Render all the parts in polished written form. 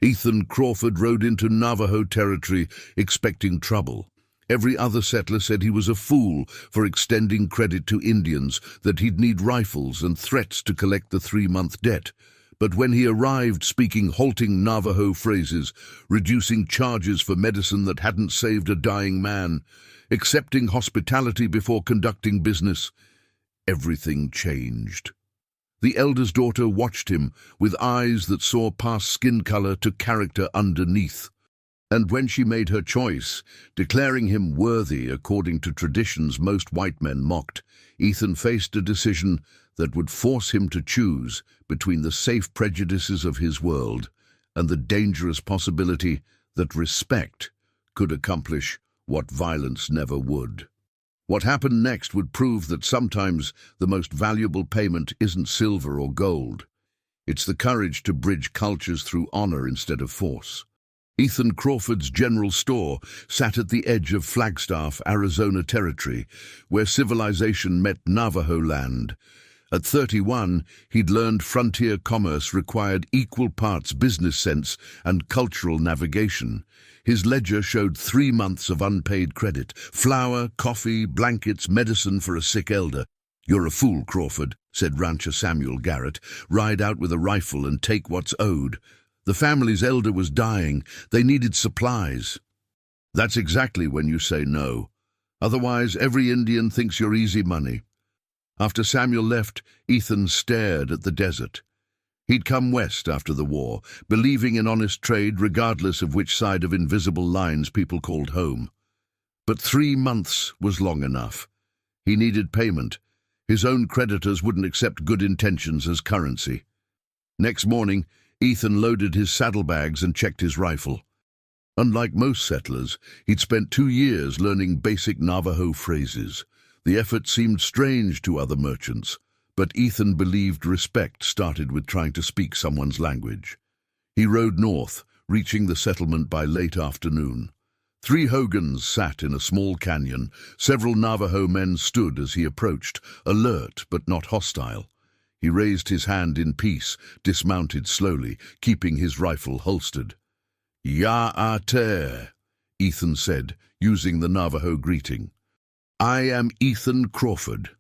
Ethan Crawford rode into Navajo territory expecting trouble. Every other settler said he was a fool for extending credit to Indians, that he'd need rifles and threats to collect the 3-month debt. But when he arrived speaking halting Navajo phrases, reducing charges for medicine that hadn't saved a dying man, accepting hospitality before conducting business, everything changed. The elder's daughter watched him with eyes that saw past skin color to character underneath. And when she made her choice, declaring him worthy according to traditions most white men mocked, Ethan faced a decision that would force him to choose between the safe prejudices of his world and the dangerous possibility that respect could accomplish what violence never would. What happened next would prove that sometimes the most valuable payment isn't silver or gold. It's the courage to bridge cultures through honor instead of force. Ethan Crawford's general store sat at the edge of Flagstaff, Arizona territory, where civilization met Navajo land. At 31, he'd learned frontier commerce required equal parts business sense and cultural navigation. His ledger showed 3 months of unpaid credit, flour, coffee, blankets, medicine for a sick elder. "You're a fool, Crawford," said rancher Samuel Garrett. "Ride out with a rifle and take what's owed. The family's elder was dying. They needed supplies." "That's exactly when you say no. Otherwise, every Indian thinks you're easy money." After Samuel left, Ethan stared at the desert. He'd come west after the war, believing in honest trade regardless of which side of invisible lines people called home. But 3 months was long enough. He needed payment. His own creditors wouldn't accept good intentions as currency. Next morning, Ethan loaded his saddlebags and checked his rifle. Unlike most settlers, he'd spent 2 years learning basic Navajo phrases. The effort seemed strange to other merchants, but Ethan believed respect started with trying to speak someone's language. He rode north, reaching the settlement by late afternoon. 3 hogans sat in a small canyon. Several Navajo men stood as he approached, alert but not hostile. He raised his hand in peace, dismounted slowly, keeping his rifle holstered. "Ya-a-te," Ethan said, using the Navajo greeting. "I am Ethan Crawford."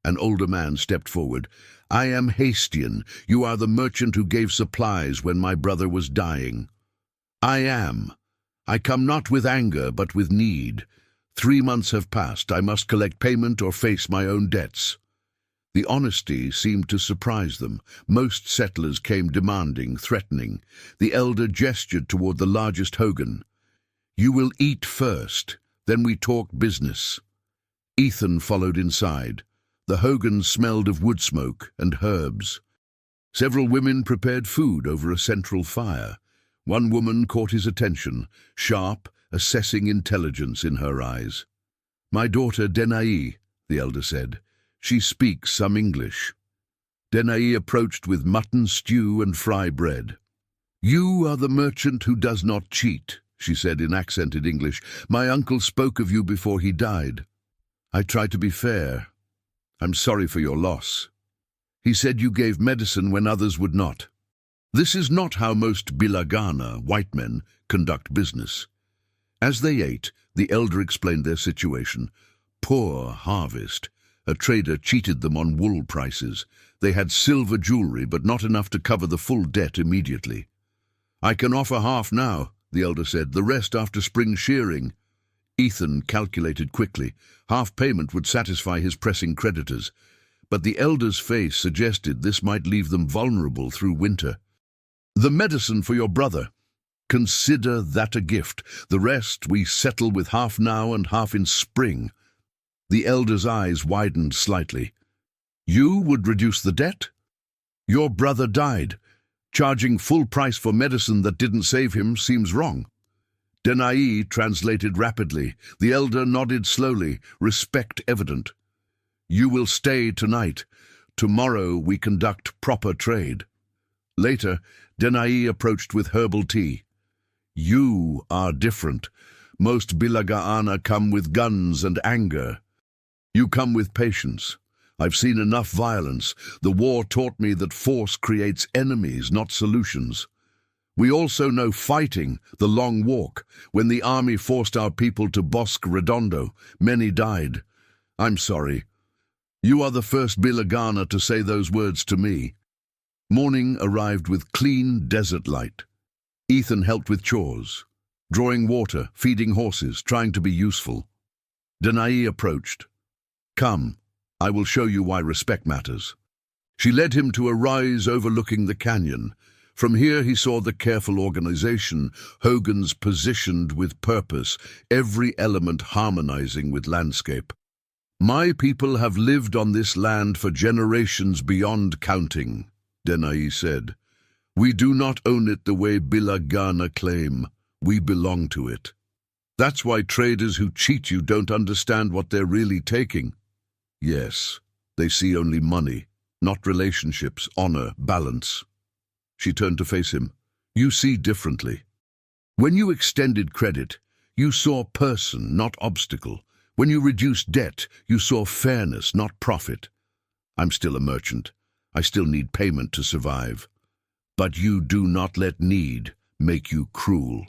An older man stepped forward. "I am Hastian. You are the merchant who gave supplies when my brother was dying." "I am. I come not with anger, but with need. 3 months have passed. I must collect payment or face my own debts." The honesty seemed to surprise them. Most settlers came demanding, threatening. The elder gestured toward the largest hogan. "You will eat first, then we talk business." Ethan followed inside. The hogan smelled of wood smoke and herbs. Several women prepared food over a central fire. One woman caught his attention, sharp, assessing intelligence in her eyes. "My daughter Denai," the elder said. "She speaks some English." Denai approached with mutton stew and fry bread. "You are the merchant who does not cheat," she said in accented English. "My uncle spoke of you before he died. I tried to be fair. I'm sorry for your loss. He said you gave medicine when others would not. This is not how most Bilagana, white men, conduct business." As they ate, the elder explained their situation. Poor harvest. A trader cheated them on wool prices. They had silver jewelry, but not enough to cover the full debt immediately. "I can offer half now," the elder said, "the rest after spring shearing." Ethan calculated quickly. Half payment would satisfy his pressing creditors. But the elder's face suggested this might leave them vulnerable through winter. "The medicine for your brother. Consider that a gift. The rest we settle with half now and half in spring." The elder's eyes widened slightly. "You would reduce the debt? Your brother died. Charging full price for medicine that didn't save him seems wrong." Denai translated rapidly. The elder nodded slowly, respect evident. "You will stay tonight. Tomorrow we conduct proper trade." Later, Denai approached with herbal tea. "You are different. Most Bilagaana come with guns and anger. You come with patience. I've seen enough violence. The war taught me that force creates enemies, not solutions. We also know fighting, the long walk. When the army forced our people to Bosque Redondo, many died. I'm sorry. You are the first Bilagana to say those words to me. Morning arrived with clean desert light. Ethan helped with chores, drawing water, feeding horses, trying to be useful. Danae approached. Come, I will show you why respect matters. She led him to a rise overlooking the canyon. From here he saw the careful organization, Hogan's positioned with purpose, every element harmonizing with landscape. My people have lived on this land for generations beyond counting, Danae said. We do not own it the way Bilagana claim. We belong to it. That's why traders who cheat you don't understand what they're really taking. Yes, they see only money, not relationships, honor, balance. She turned to face him. You see differently. When you extended credit, you saw person, not obstacle. When you reduced debt, you saw fairness, not profit. I'm still a merchant. I still need payment to survive. But you do not let need make you cruel.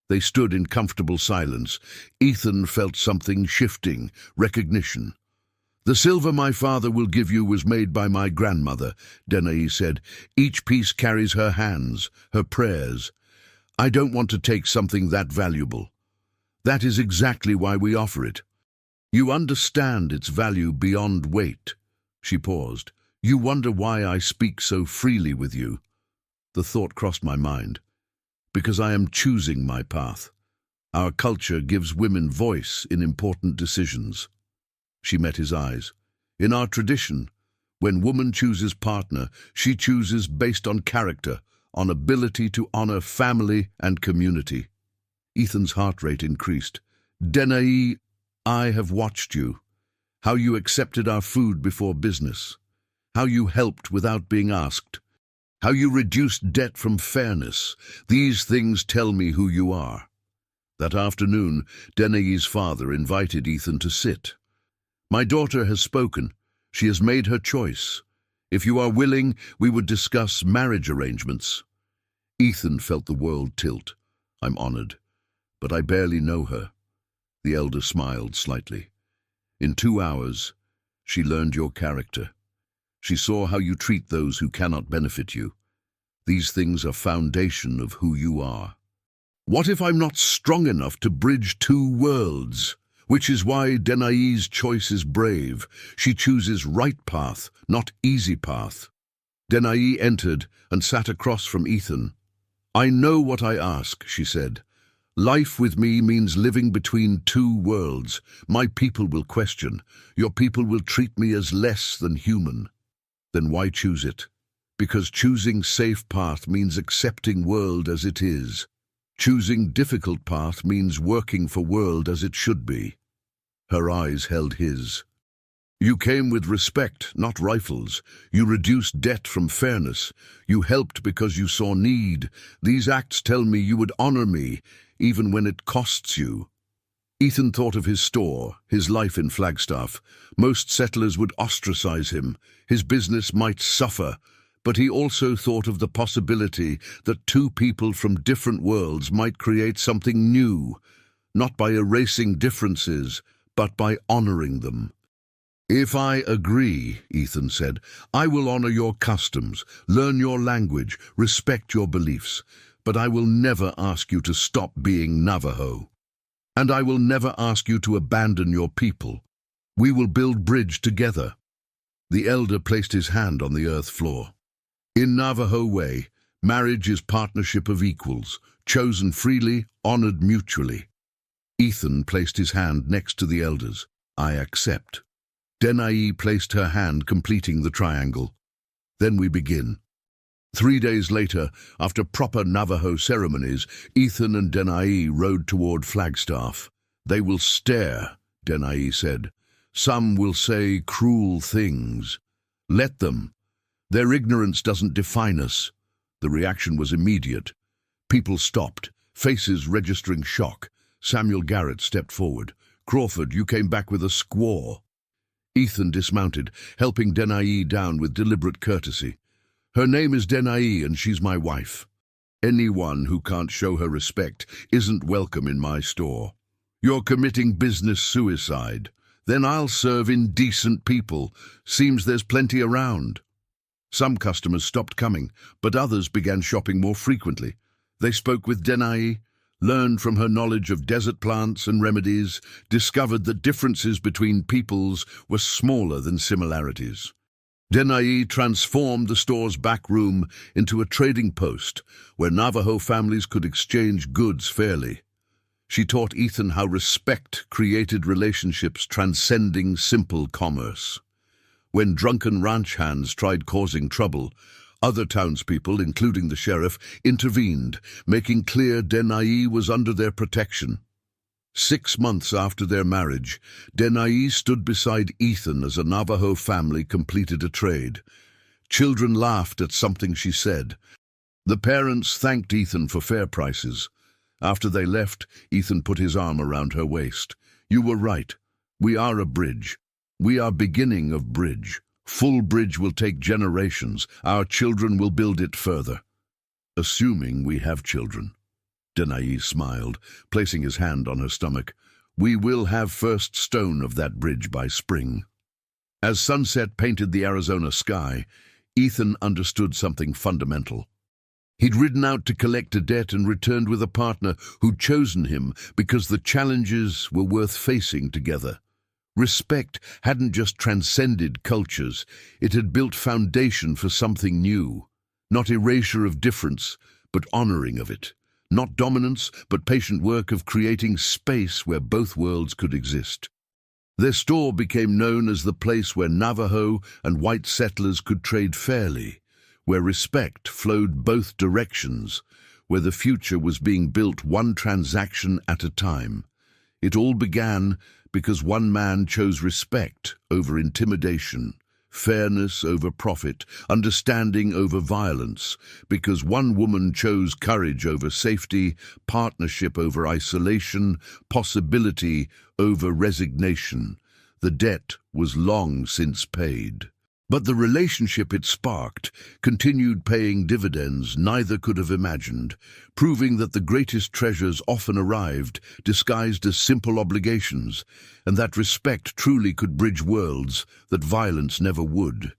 They stood in comfortable silence. Ethan felt something shifting, recognition. The silver my father will give you was made by my grandmother, Danae said. Each piece carries her hands, her prayers. I don't want to take something that valuable. That is exactly why we offer it. You understand its value beyond weight. She paused. You wonder why I speak so freely with you. The thought crossed my mind. Because I am choosing my path. Our culture gives women voice in important decisions. She met his eyes. In our tradition, when woman chooses partner, she chooses based on character, on ability to honor family and community. Ethan's heart rate increased. Danae, I have watched you. How you accepted our food before business. How you helped without being asked. How you reduced debt from fairness. These things tell me who you are. That afternoon, Danae's father invited Ethan to sit. My daughter has spoken. She has made her choice. If you are willing, we would discuss marriage arrangements. Ethan felt the world tilt. I'm honored, but I barely know her. The elder smiled slightly. In 2 hours, she learned your character. She saw how you treat those who cannot benefit you. These things are foundation of who you are. What if I'm not strong enough to bridge 2 worlds? Which is why Danae's choice is brave. She chooses right path, not easy path. Danae entered and sat across from Ethan. I know what I ask, she said. Life with me means living between 2 worlds. My people will question. Your people will treat me as less than human. Then why choose it? Because choosing safe path means accepting world as it is. Choosing difficult path means working for world as it should be. Her eyes held his. You came with respect, not rifles. You reduced debt from fairness. You helped because you saw need. These acts tell me you would honor me, even when it costs you. Ethan thought of his store, his life in Flagstaff. Most settlers would ostracize him. His business might suffer. But he also thought of the possibility that 2 people from different worlds might create something new, not by erasing differences, but by honoring them. If I agree, Ethan said, I will honor your customs, learn your language, respect your beliefs, but I will never ask you to stop being Navajo. And I will never ask you to abandon your people. We will build bridge together. The elder placed his hand on the earth floor. In Navajo way, marriage is partnership of equals, chosen freely, honored mutually. Ethan placed his hand next to the elder's. I accept. Danae placed her hand, completing the triangle. Then we begin. 3 days later, after proper Navajo ceremonies, Ethan and Danae rode toward Flagstaff. They will stare, Danae said. Some will say cruel things. Let them. Their ignorance doesn't define us. The reaction was immediate. People stopped, faces registering shock. Samuel Garrett stepped forward. Crawford, you came back with a squaw. Ethan dismounted, helping Danae down with deliberate courtesy. Her name is Danae and she's my wife. Anyone who can't show her respect isn't welcome in my store. You're committing business suicide. Then I'll serve indecent people. Seems there's plenty around. Some customers stopped coming, but others began shopping more frequently. They spoke with Denai, learned from her knowledge of desert plants and remedies, discovered that differences between peoples were smaller than similarities. Denai transformed the store's back room into a trading post where Navajo families could exchange goods fairly. She taught Ethan how respect created relationships transcending simple commerce. When drunken ranch hands tried causing trouble, other townspeople, including the sheriff, intervened, making clear Denai was under their protection. 6 months after their marriage, Denai stood beside Ethan as a Navajo family completed a trade. Children laughed at something she said. The parents thanked Ethan for fair prices. After they left, Ethan put his arm around her waist. "You were right. We are a bridge. We are beginning of bridge. Full bridge will take generations. Our children will build it further." "Assuming we have children." Denai smiled, placing his hand on her stomach. "We will have first stone of that bridge by spring." As sunset painted the Arizona sky, Ethan understood something fundamental. He'd ridden out to collect a debt and returned with a partner who'd chosen him because the challenges were worth facing together. Respect hadn't just transcended cultures, it had built foundation for something new. Not erasure of difference, but honoring of it. Not dominance, but patient work of creating space where both worlds could exist. Their store became known as the place where Navajo and white settlers could trade fairly, where respect flowed both directions, where the future was being built one transaction at a time. It all began because one man chose respect over intimidation, fairness over profit, understanding over violence, because one woman chose courage over safety, partnership over isolation, possibility over resignation. The debt was long since paid. But the relationship it sparked continued paying dividends neither could have imagined, proving that the greatest treasures often arrived disguised as simple obligations, and that respect truly could bridge worlds that violence never would.